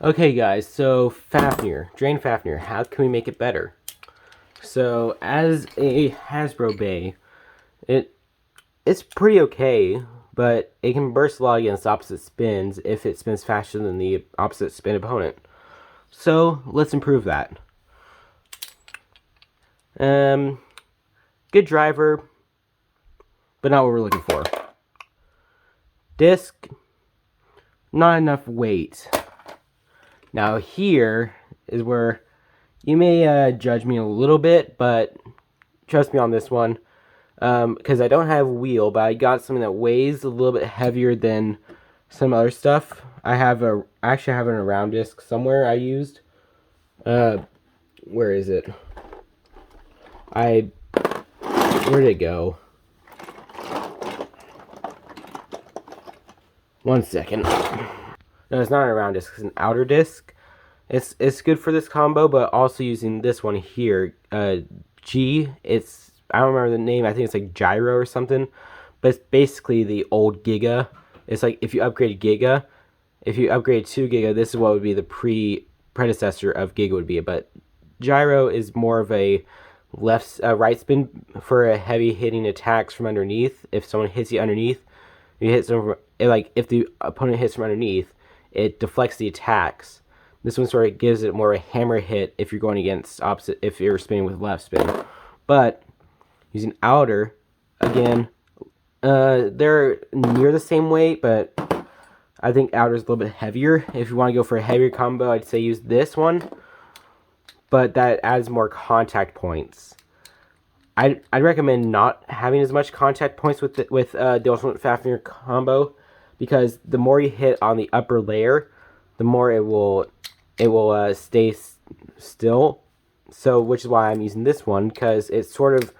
Okay guys, so Fafnir, Drain Fafnir, how can we make it better? So as a Hasbro Bay, it's pretty okay, but it can burst a lot against opposite spins if it spins faster than the opposite spin opponent. So let's improve that. Good driver, but not what we're looking for. Disc, not enough weight. Now here is where you may judge me a little bit, but trust me on this one, because I don't have a wheel, but I got something that weighs a little bit heavier than some other stuff. I actually have an around disc somewhere I used. Where is it? Where'd it go? One second. No, it's not an around disc, it's an outer disc. It's good for this combo, but also using this one here, G, I don't remember the name, I think it's like Gyro or something, but it's basically the old Giga. It's like if you upgrade Giga, if you upgrade to Giga, this is what would be the predecessor of Giga would be, but Gyro is more of a right spin for a heavy hitting attacks from underneath. If someone hits you underneath, you hit someone like if the opponent hits from underneath, it deflects the attacks. This one sort of gives it more of a hammer hit if you're going against opposite, if you're spinning with left spin. But using outer, again, they're near the same weight, but I think outer is a little bit heavier. If you want to go for a heavier combo, I'd say use this one, but that adds more contact points. I'd recommend not having as much contact points with the Ultimate Fafnir combo, because the more you hit on the upper layer, the more it will stay still. So, which is why I'm using this one, because it sort of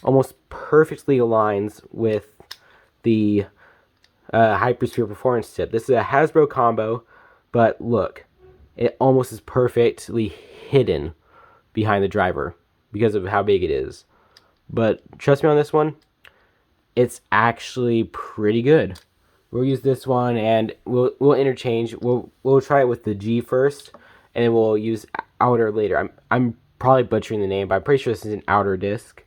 almost perfectly aligns with the Hypersphere Performance Tip. This is a Hasbro combo, but look, it almost is perfectly hidden behind the driver because of how big it is. But trust me on this one, it's actually pretty good. We'll use this one and we'll interchange. We'll try it with the G first, and then we'll use outer later. I'm probably butchering the name, but I'm pretty sure this is an outer disc.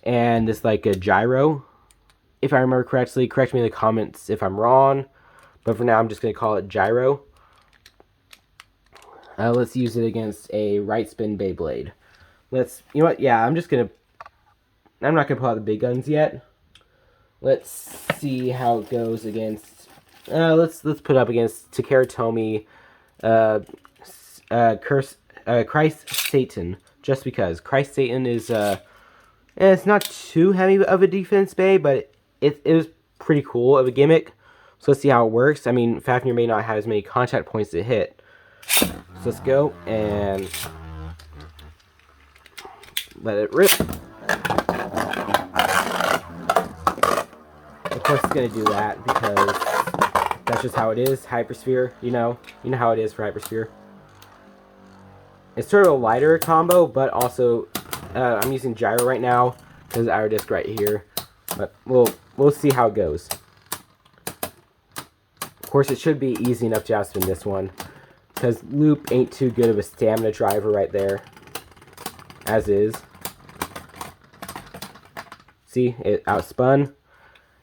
And this like a gyro, if I remember correctly. Correct me in the comments if I'm wrong, but for now I'm just gonna call it gyro. Let's use it against a right spin Beyblade. You know what? Yeah, I'm not gonna pull out the big guns yet. Let's see how it goes against. Let's put it up against Takara Tomy, Christ Satan. Just because Christ Satan is it's not too heavy of a defense bay, but it was pretty cool of a gimmick. So let's see how it works. I mean, Fafnir may not have as many contact points to hit. So let's go and let it rip. Of course it's going to do that because that's just how it is. Hypersphere, you know how it is for Hypersphere. It's sort of a lighter combo, but also I'm using gyro right now because our disc right here. But we'll see how it goes. Of course, it should be easy enough to outspin this one because loop ain't too good of a stamina driver right there, as is. See, it outspun.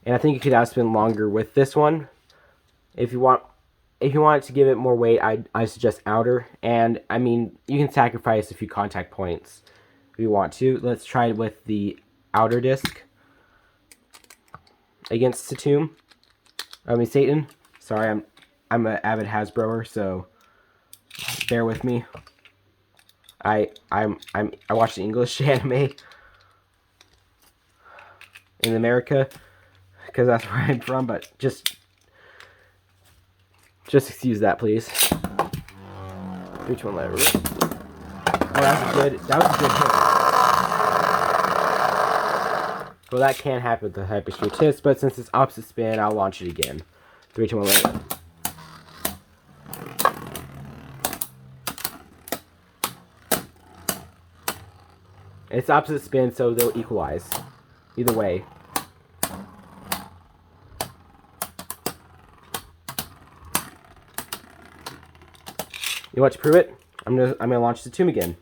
And I think you could outspin longer with this one. If you want it to give it more weight, I suggest outer. And I mean, you can sacrifice a few contact points if you want to. Let's try it with the outer disc against Satan. Sorry, I'm an avid Hasbroer, so bear with me. I watch the English anime in America, because that's where I'm from, but just excuse that, please. 3, 2, 1, let it rip. Oh, that was a good hit. Well, that can happen with the Hypersphere Tips, but since it's opposite spin, I'll launch it again. 3, 2, 1, let it rip. It's opposite spin, so they'll equalize. Either way. You want to prove it? I'm gonna launch the tomb again.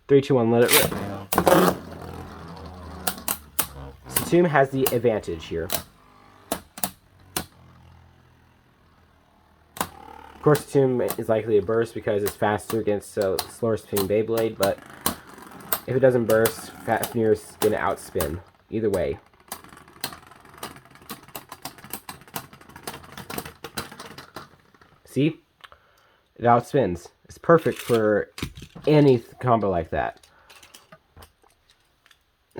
3, 2, 1, let it rip. So tomb has the advantage here. Of course, the tomb is likely to burst because it's faster against a slower spinning Beyblade, but if it doesn't burst, Fafnir is gonna outspin. Either way. See? It outspins. It's perfect for any combo like that.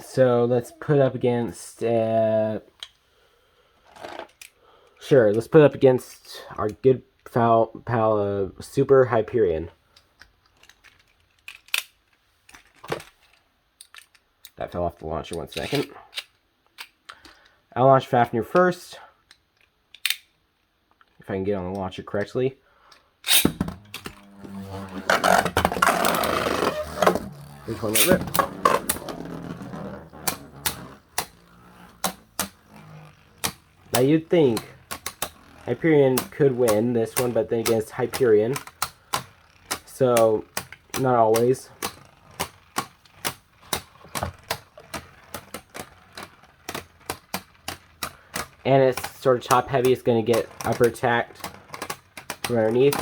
So let's put up against... sure, let's put up against our good pal Super Hyperion. That fell off the launcher 1 second. I'll launch Fafnir first. If I can get on the launcher correctly. Which one that rip? Now you'd think Hyperion could win this one, but then against Hyperion. So, not always. And it's sort of top heavy, it's going to get upper attacked from underneath.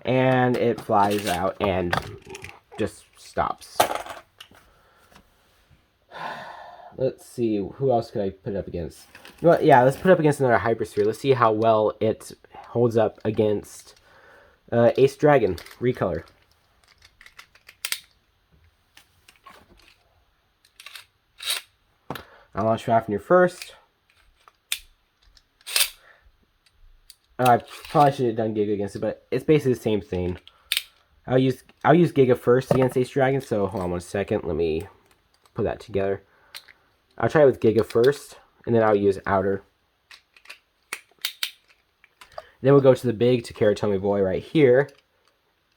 And it flies out and just stops. Let's see, who else could I put up against? Well, yeah, let's put up against another Hypersphere. Let's see how well it holds up against Ace Dragon Recolor. I'll launch Fafnir first. I probably should have done Giga against it, but it's basically the same thing. I'll use Giga first against Ace Dragon, so hold on 1 second. Let me put that together. I'll try it with Giga first, and then I'll use Outer. Then we'll go to the big Takeratomi Boy right here.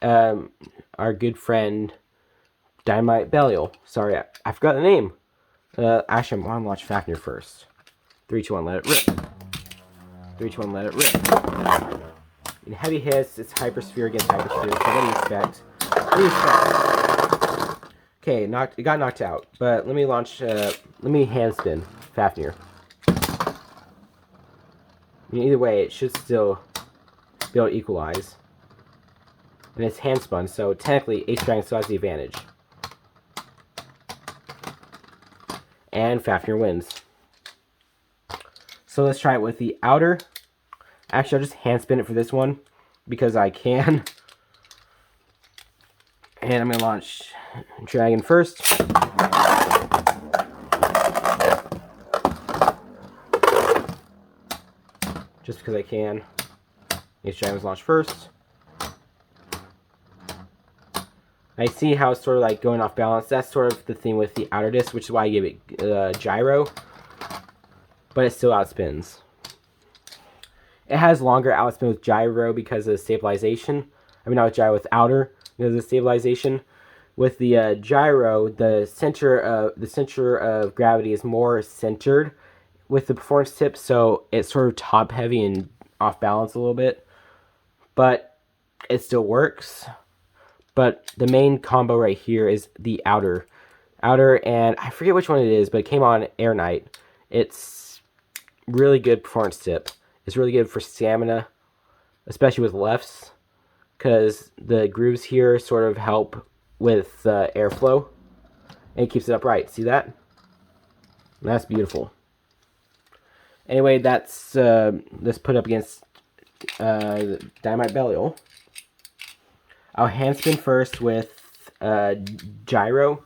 Our good friend Dynamite Belial. Sorry, I forgot the name. Actually, I'm going to launch Fafnir first. 3, 2, 1, let it rip. 3, 2, 1, let it rip. In heavy hits, it's Hypersphere against Hypersphere. So what do you expect? What do you expect? Okay, it got knocked out. But let me launch, let me hand spin Fafnir. I mean, either way, it should still be able to equalize. And it's hand spun, so technically Ace Dragon still has the advantage. And Fafnir wins. So let's try it with the Outer. Actually, I'll just hand spin it for this one because I can. And I'm going to launch Dragon first. Just because I can. Ace Dragon's launched first. I see how it's sort of like going off balance. That's sort of the thing with the outer disc, which is why I give it gyro. But it still outspins. It has longer outspin with gyro because of the stabilization. I mean, not with gyro, with outer because of the stabilization. With the gyro, the center of gravity is more centered with the performance tip, so it's sort of top heavy and off balance a little bit. But it still works. But the main combo right here is the outer. And I forget which one it is, but it came on Air Knight. It's really good performance tip. It's really good for stamina, especially with lefts, because the grooves here sort of help with airflow, and it keeps it upright. See that? That's beautiful. Anyway, that's let's put up against Dynamite Belial. I'll hand spin first with gyro.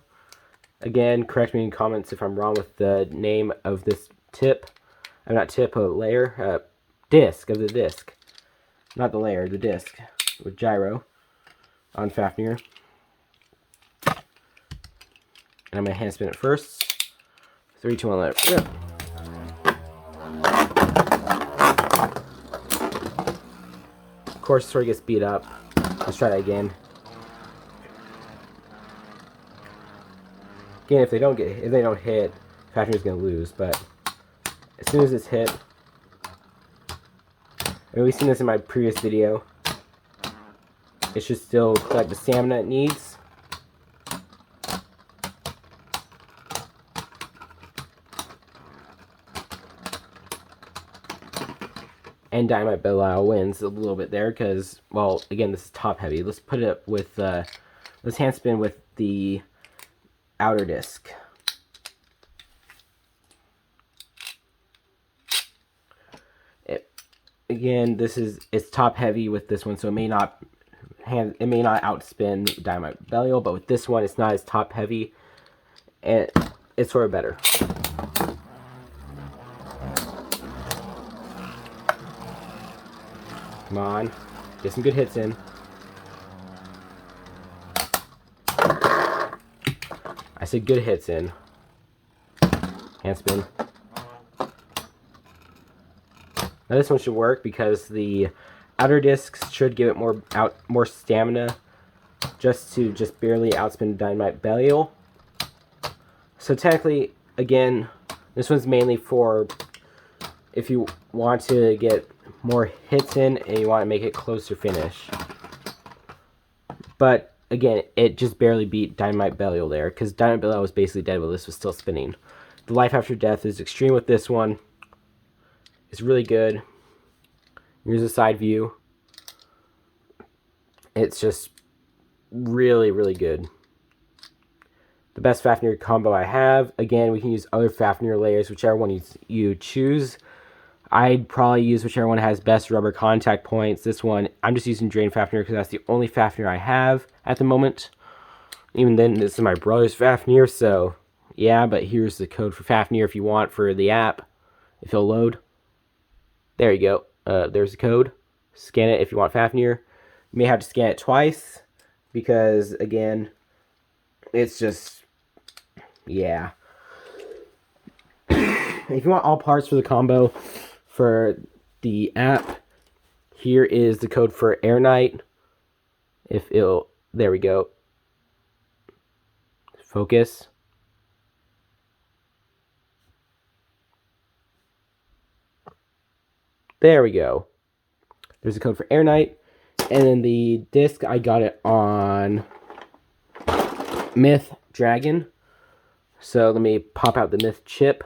Again, correct me in comments if I'm wrong with the name of this tip. I'm not tip, a layer. Disc of the disc. Not the layer, the disc. With gyro on Fafnir. And I'm going to hand spin it first. 3, 2, 1, let it rip. Of course, sort of gets beat up. Let's try that again. Again, if they don't hit, Fafnir's gonna lose. But as soon as it's hit, I've already seen this in my previous video. It should still collect the stamina it needs. And Dynamite Belial wins a little bit there because, well, again, this is top heavy. Let's put it up with, let's hand spin with the outer disc. Again, it's top heavy with this one, so it may not outspin Dynamite Belial, but with this one, it's not as top heavy, and it's sort of better. Come on, get some good hits in. I said good hits in. Hand spin. Now this one should work because the outer discs should give it more stamina, just barely outspin Dynamite Belial. So technically, again, this one's mainly for if you want to get more hits in and you want to make it closer finish. But again, it just barely beat Dynamite Belial there because Dynamite Belial was basically dead while this was still spinning. The life after death is extreme with this one. It's really good. Here's a side view. It's just really, really good. The best Fafnir combo I have. Again, we can use other Fafnir layers, whichever one you choose. I'd probably use whichever one has best rubber contact points. This one, I'm just using Drain Fafnir because that's the only Fafnir I have at the moment. Even then, this is my brother's Fafnir, so yeah, but here's the code for Fafnir if you want for the app, if it'll load. There you go. There's the code. Scan it if you want Fafnir. You may have to scan it twice because, again, it's just, yeah. If you want all parts for the combo for the app, here is the code for Air Knight. There we go. Focus. There we go. There's a code for Air Knight. And then the disc, I got it on Myth Dragon. So let me pop out the Myth chip.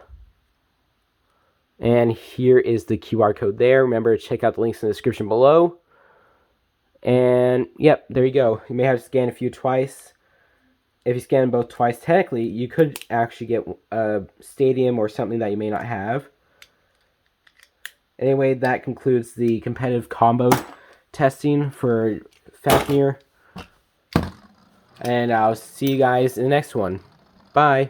And here is the QR code there. Remember, check out the links in the description below. And, yep, there you go. You may have to scan a few twice. If you scan them both twice, technically, you could actually get a stadium or something that you may not have. Anyway, that concludes the competitive combo testing for Fafnir. And I'll see you guys in the next one. Bye.